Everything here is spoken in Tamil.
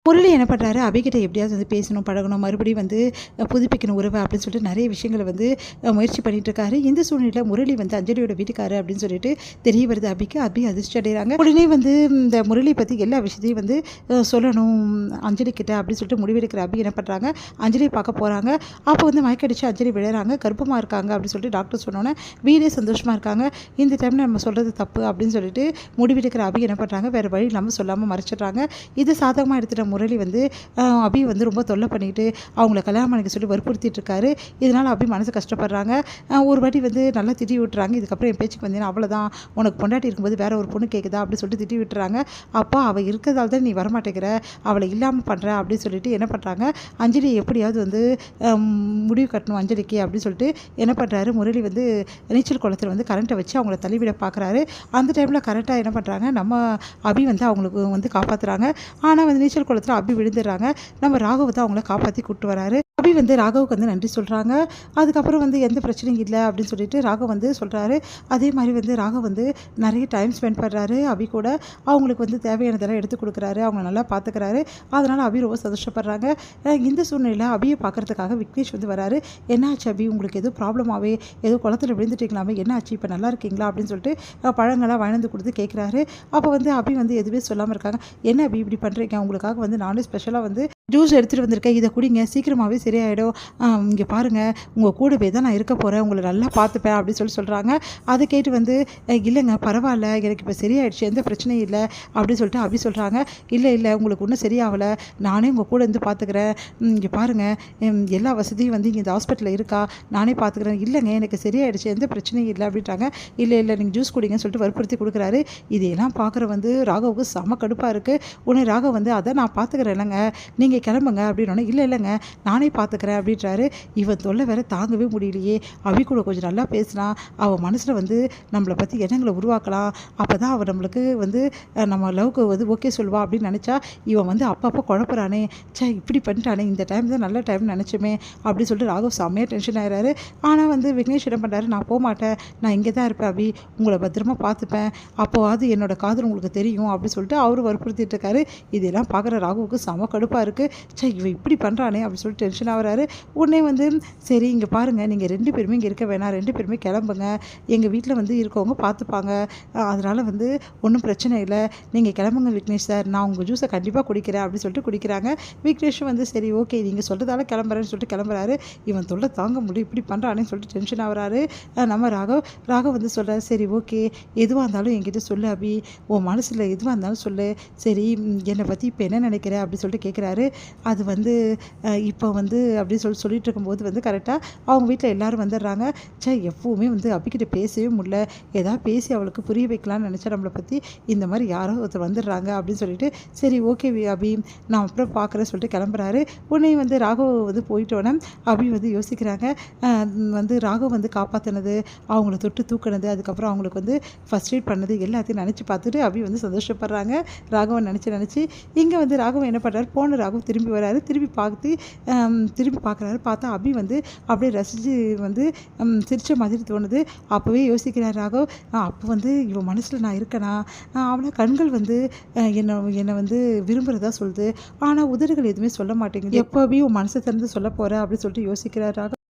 முரளி என்ன பண்ணுறாரு, அபிகிட்ட எப்படியாவது வந்து பேசணும், பழகணும், மறுபடியும் வந்து புதுப்பிக்கணும் உறவை அப்படின்னு சொல்லிட்டு நிறைய விஷயங்களை வந்து முயற்சி பண்ணிட்டு இருக்காரு. இந்த சூழ்நிலையில் முரளி வந்து அஞ்சலியோட வீட்டுக்காரு அப்படின்னு சொல்லிட்டு தெரிய வருது அபிக்கு. அபி அதிர்ச்சி அடைகிறாங்க. உடனே வந்து இந்த முரளி பற்றி எல்லா விஷயத்தையும் வந்து சொல்லணும் அஞ்சலி கிட்ட அப்படின்னு சொல்லிட்டு முடிவெடுக்கிற அபி என்ன பண்ணுறாங்க, அஞ்சலியை பார்க்க போகிறாங்க. அப்போ வந்து மயக்கடிச்சு அஞ்சலி விழுறாங்க. கர்ப்பமாக இருக்காங்க அப்படின்னு சொல்லிட்டு டாக்டர் சொன்னோன்னே வீடே சந்தோஷமாக இருக்காங்க. இந்த டைமில் நம்ம சொல்கிறது தப்பு அப்படின்னு சொல்லிட்டு முடிவெடுக்கிற அபி என்ன பண்ணுறாங்க, வேறு வழி இல்லாமல் சொல்லாமல் மறைச்சிடுறாங்க. இது சாதகமாக எடுத்துகிட்ட முரளி வந்து அபி வந்து ரொம்ப தொல்லை பண்ணிட்டு அவங்கள கல்யாணம் பண்ணிக்க சொல்லி வற்புறுத்திட்டு இருக்காரு. இதனால் அபி மனசு கஷ்டப்படுறாங்க. ஒரு வாட்டி வந்து நல்லா திட்டி விட்டுறாங்க. இதுக்கப்புறம் என் பேச்சுக்கு வந்தீங்கன்னா அவ்வளோதான், உனக்கு பொண்டாட்டி இருக்கும்போது வேற ஒரு பொண்ணு கேட்குதா அப்படின்னு சொல்லிட்டு திட்டி விட்டுறாங்க. அப்போ அவள் இருக்கிறதால தான் நீ வரமாட்டேங்கிற, அவளை இல்லாமல் பண்ணுற அப்படின்னு சொல்லிட்டு என்ன பண்ணுறாங்க, அஞ்சலி எப்படியாவது வந்து முடிவு கட்டணும் அஞ்சலிக்கு அப்படின்னு சொல்லிட்டு என்ன பண்ணுறாரு, முரளி வந்து நீச்சல் குளத்தில் வந்து கரண்ட்டை வச்சு அவங்கள தள்ளிவிட பார்க்குறாரு. அந்த டைமில் கரெக்டாக என்ன பண்ணுறாங்க, நம்ம அபி வந்து அவங்களுக்கு வந்து காப்பாற்றுறாங்க. ஆனால் வந்து நீச்சல் குளத்தில் அபி விழுந்துடுறாங்க. நம்ம ராகவ் தான் அவங்கள காப்பாற்றி கூப்பிட்டு வராரு. அபி வந்து ராகவுக்கு வந்து நன்றி சொல்கிறாங்க. அதுக்கப்புறம் வந்து எந்த பிரச்சனையும் இல்லை அப்படின்னு சொல்லிட்டு ராகவ் வந்து சொல்கிறாரு. அதே மாதிரி வந்து ராகவ் வந்து நிறைய டைம் ஸ்பெண்ட் பண்ணுறாரு அபி கூட. அவங்களுக்கு வந்து தேவையானதெல்லாம் எடுத்து கொடுக்குறாரு, அவங்க நல்லா பார்த்துக்கிறாரு. அதனால் அபி ரொம்ப சந்தோஷப்படுறாங்க. இந்த சூழ்நிலையில் அபியை பார்க்குறதுக்காக விக்னேஷ் வந்து வராரு. என்ன ஆச்சு அபி, உங்களுக்கு எதுவும் ப்ராப்ளமாகவே ஏதோ குளத்தில் விழுந்துட்டீங்களாமே, என்ன ஆச்சு, இப்போ நல்லா இருக்கீங்களா அப்படின்னு சொல்லிட்டு பழங்கள்லாம் வாங்கி கொடுத்து கேட்குறாரு. அப்போ வந்து அபி வந்து எதுவுமே சொல்லாமல் இருக்காங்க. என்ன அபி இப்படி பண்ணுறீங்க, உங்களுக்காக வந்து நானும் ஸ்பெஷலாக வந்து ஜூஸ் எடுத்துகிட்டு வந்திருக்கேன், இதை குடிங்க, சீக்கிரமாகவே சரியாயிடும். இங்கே பாருங்கள், உங்கள் கூடவே தான் நான் இருக்க போகிறேன், உங்களை நல்லா பார்த்துப்பேன் அப்படின்னு சொல்கிறாங்க. அதை கேட்டு வந்து இல்லைங்க பரவாயில்ல, எனக்கு இப்போ சரியாயிடுச்சு, எந்த பிரச்சனையும் இல்லை அப்படின்னு சொல்லிட்டு அபி சொல்கிறாங்க. இல்லை உங்களுக்கு ஒன்றும் சரியாகலை, நானே உங்கள் கூட இருந்து பார்த்துக்கிறேன். இங்கே பாருங்கள், எல்லா வசதியும் வந்து இங்கே இந்த ஹாஸ்பிட்டலில் இருக்கா, நானே பார்த்துக்கிறேன். இல்லைங்க எனக்கு சரியாயிடுச்சு, எந்த பிரச்சனையும் இல்லை அப்படின்ட்டாங்க. இல்லை நீங்கள் ஜூஸ் குடிங்கன்னு சொல்லிட்டு வற்புறுத்தி கொடுக்குறாரு. இதையெல்லாம் பார்க்குற வந்து ராகவுக்கு செம கடுப்பாக இருக்குது. உடனே ராகவ் வந்து அதை நான் பார்த்துக்கிறேன் இல்லைங்க, நீங்கள் கிளம்புங்க அப்படின்னோடனே இல்லைங்க நானே பார்த்துக்கிறேன் அப்படின்றாரு. இவன் தொல்லை வேற தாங்கவே முடியலையே, அபி கூட கொஞ்சம் நல்லா பேசினா அவள் மனசில் வந்து நம்மளை பற்றி எண்ணங்களை உருவாக்கலாம், அப்போ தான் அவள் நம்மளுக்கு வந்து நம்ம லவ்க்கு வந்து ஓகே சொல்லுவா அப்படின்னு நினச்சா இவன் வந்து அப்பப்போ குழப்பறானே, இப்படி பண்ணிட்டானே, இந்த டைம் தான் நல்ல டைம்னு நினச்சோமே அப்படின்னு சொல்லிட்டு ராகவ் செம்மையாக டென்ஷன் ஆகிறாரு. ஆனால் வந்து விக்னேஷ் என்ன பண்ணுறாரு, நான் போக மாட்டேன், நான் இங்கே தான் இருப்பேன் அபி, உங்களை பத்திரமா பார்த்துப்பேன், அப்போவாது என்னோட காதல் உங்களுக்கு தெரியும் அப்படின்னு சொல்லிட்டு அவர் வற்புறுத்திட்டு இருக்காரு. இதெல்லாம் பார்க்குற ராகுவுக்கு செம கடுப்பாக இருக்குது. இவன் இப்படி பண்ணுறானே அப்படின்னு சொல்லிட்டு டென்ஷன் ஆகிறாரு. உடனே வந்து சரி இங்கே பாருங்கள், நீங்கள் 2 பேருமே இங்கே இருக்க வேணாம், 2 பேருமே கிளம்புங்க, எங்கள் வீட்டில் வந்து இருக்கவங்க பார்த்துப்பாங்க, அதனால் வந்து ஒன்றும் பிரச்சனை இல்லை, நீங்கள் கிளம்புங்க விக்னேஷ் சார், நான் உங்கள் ஜூஸை கண்டிப்பாக குடிக்கிறேன் அப்படின்னு சொல்லிட்டு குடிக்கிறாங்க. விக்னேஷும் வந்து சரி ஓகே நீங்கள் சொல்கிறதால கிளம்புறேன்னு சொல்லிட்டு கிளம்புறாரு. இவன் தொல்லை தாங்க முடியும், இப்படி பண்ணுறானேன்னு சொல்லிட்டு டென்ஷன் ஆகிறாரு. நம்ம ராகவ் வந்து சொல்கிறாரு, சரி ஓகே எதுவாக இருந்தாலும் என்கிட்ட சொல்லு அபி, உன் மனசில் எதுவாக இருந்தாலும் சொல்லு, சரி என்னை பற்றி இப்போ என்ன நினைக்கிற அப்படின்னு சொல்லிட்டு கேட்குறாரு. அது வந்து இப்போ வந்து அப்படின்னு சொல்லிட்டு இருக்கும்போது வந்து கரெக்டாக அவங்க வீட்டில் எல்லோரும் வந்துடுறாங்க. எப்போவுமே வந்து அபிக்கிட்ட பேசவே முடியல, ஏதாவது பேசி அவளுக்கு புரிய வைக்கலான்னு நினச்சா நம்மளை பற்றி இந்த மாதிரி யாரோ ஒருத்தர் வந்துடுறாங்க அப்படின்னு சொல்லிட்டு சரி ஓகே அபி நான் அப்புறம் பார்க்குறேன்னு சொல்லிட்டு கிளம்புறாரு. உடனே வந்து ராகவ் வந்து போயிட்டோன்னே அபி வந்து யோசிக்கிறாங்க, வந்து ராகவ் வந்து காப்பாற்றினது, அவங்கள தொட்டு தூக்கினது, அதுக்கப்புறம் அவங்களுக்கு வந்து ஃபர்ஸ்ட் எய்ட் பண்ணது எல்லாத்தையும் நினச்சி பார்த்துட்டு அபி வந்து சந்தோஷப்படுறாங்க. ராகவன் நினச்சி இங்கே வந்து ராகவன் என்ன பண்ணுறாரு, போன ராகவ் திரும்பி வராரு. திரும்பி பார்க்குறாரு. பார்த்தா அபி வந்து அப்படியே ரசித்து வந்து சிரித்த மாதிரி தோணுது. அப்போவே யோசிக்கிறார் ராகவ், அப்போ வந்து இவன் மனசில் நான் இருக்கேனா, அவனை கண்கள் வந்து என்னை வந்து விரும்புகிறதா சொல்லுது, ஆனால் உதடுகள் எதுவுமே சொல்ல மாட்டேங்குது, எப்போவே உன் மனசை திறந்து சொல்ல போகிற அப்படின்னு சொல்லிட்டு யோசிக்கிறார் ராகவ்.